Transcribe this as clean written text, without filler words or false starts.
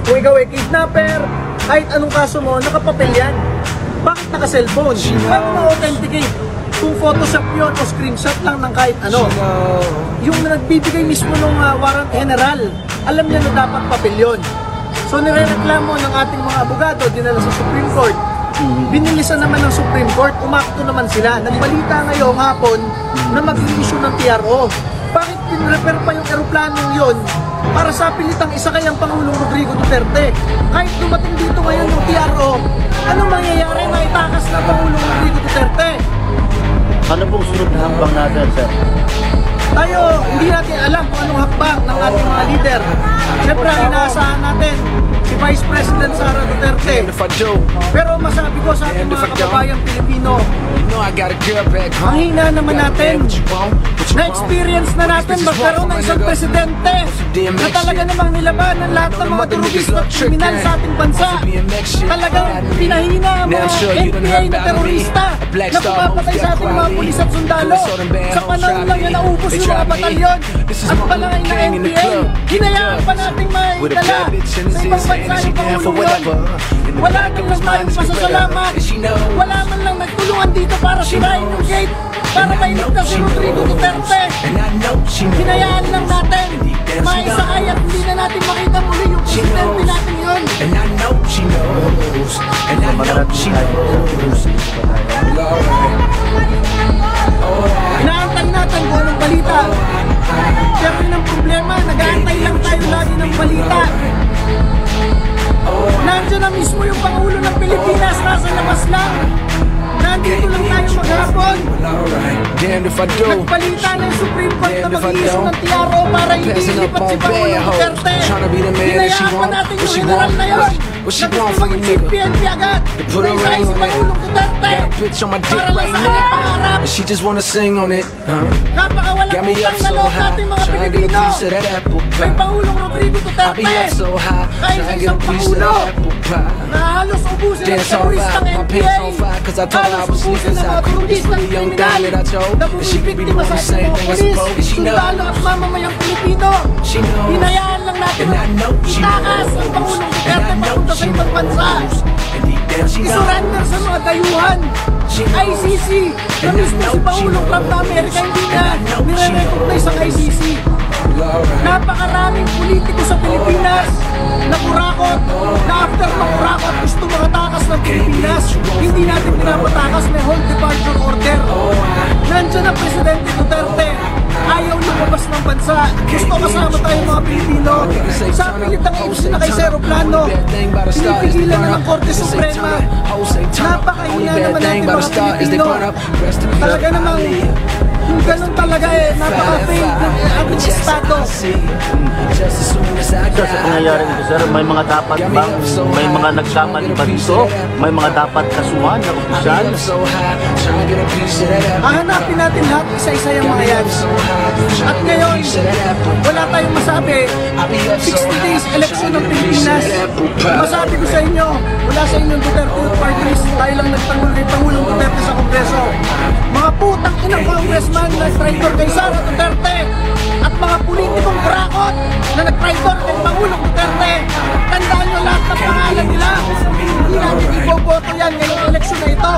Kung ikaw ay kidnapper, kahit anong kaso mo, nakapapel yan. Bakit naka-cellphone? Paano ma-authenticate? Kung Photoshop yun o screenshot lang ng kahit ano. Yung nagbibigay mismo ng warrant general, alam niya na dapat papel yun. So nirereklamo ng ating mga abogado, dinala sa Supreme Court. Binilisan naman ng Supreme Court, umakto naman sila. Nagbalita ngayong hapon na mag-i-issue ng TRO. Bakit pinrefer pa yung eroplanong yun para sa pilitang isa kayang Pangulong Rodrigo Duterte? Kahit dumating dito ngayon yung TRO, anong mangyayari na itakas na Pangulong Rodrigo Duterte? Ano pong sunod na hakbang natin, sir? Tayo, hindi natin alam kung anong hakbang ng ating mga leader. Siyempre, ang inaasahan natin si Vice President Sara Duterte. Pero masabi ko sa ating mga kababayang Pilipino, ang hina naman natin. Na-experience na natin magkaroon ng isang presidente na talaga namang nilaban ng lahat ng mga terorista at kriminal sa ating bansa. Talagang pinahina ang mga NPA na terorista na pumapatay sa ating mga pulis at sundalo. Sa panahon lang yan naubos yung mga batalyon at palangay ng NPA. Hinayaan pa nating maitala sa ibang bansa yung Pangulong yun. Wala din lang tayong pasasalamat. Wala man lang nagtulungan dito para sirain yung gate para mailigtas si Rodrigo Duterte. Hinayaan lang natin. Maisakay at hindi na natin makita muli yung presidente natin yun. Inaantay natin kung anong balita. Pero yun ang problema, nag-aantay lang tayo lagi ng balita. Nandiyan na mismo yung Pangulo ng Pilipinas, nasa labas lang. Nandito lang tayo maghapon. Nagbalita na yung Supreme Court na mag-i-issue ng TRO para hindi ilipat si Pangulong Duterte. Hinayaan pa natin yung general na yun. Nagpapagod si PNP agad. Naisahin si Pangulong Duterte para lang sa kanyang pangarap. Napakawalang utang na loob natin mga Pilipino. May Pangulong Rodrigo Duterte. Kahit sa isang Pangulo na halos ubusin ng teroristang NPA, halos ubusin ng mga teroristang kriminal na bumibiktima sa ating mga polis, sundalo at mamamayang Pilipino. Hinayaan lang natin itakas ang Pangulong Duterte papunta sa ibang bansa. Isurrender sa mga dayuhan. ICC na mismo si Pangulong Trump na Amerika hindi na nire-recognize ang ICC. Napakaraming politiko sa Pilipinas na kurakot, na after makurakot gusto makatakas ng Pilipinas. Hindi natin pinapatakas, may hold departure order. Nandiyan ang Presidente Duterte, ayaw lumabas ng bansa. Gusto kasama tayo mga Pilipino. Sa pilitang ipsin na kay Seroplano, pinipigilan na ng Korte Suprema. Napakahina naman natin mga Pilipino. Talaga namang yung ganun talaga napaka-fail ng ating Estado. Sir, sa nangyayari dito, sir, may mga dapat bang, may mga nagkamali ba dito? May mga dapat kasuhan na opisyal? Hahanapin natin lahat isa-isa yung mga yan. At ngayon, wala tayong masabi. 60 days election ng Pilipinas. Masabi ko sa inyo, wala sa inyong Duterte Youth Party List, tayo lang nagpangulong Duterte sa Kongreso. Mga putang inang congressman na nag-traitor kay Sara Duterte at mga politikong kurakot na nag-traitor kay Pangulong Duterte. Tandaan nyo lahat ng pangalan nila. Hindi natin iboboto yan ngayong eleksyon na ito.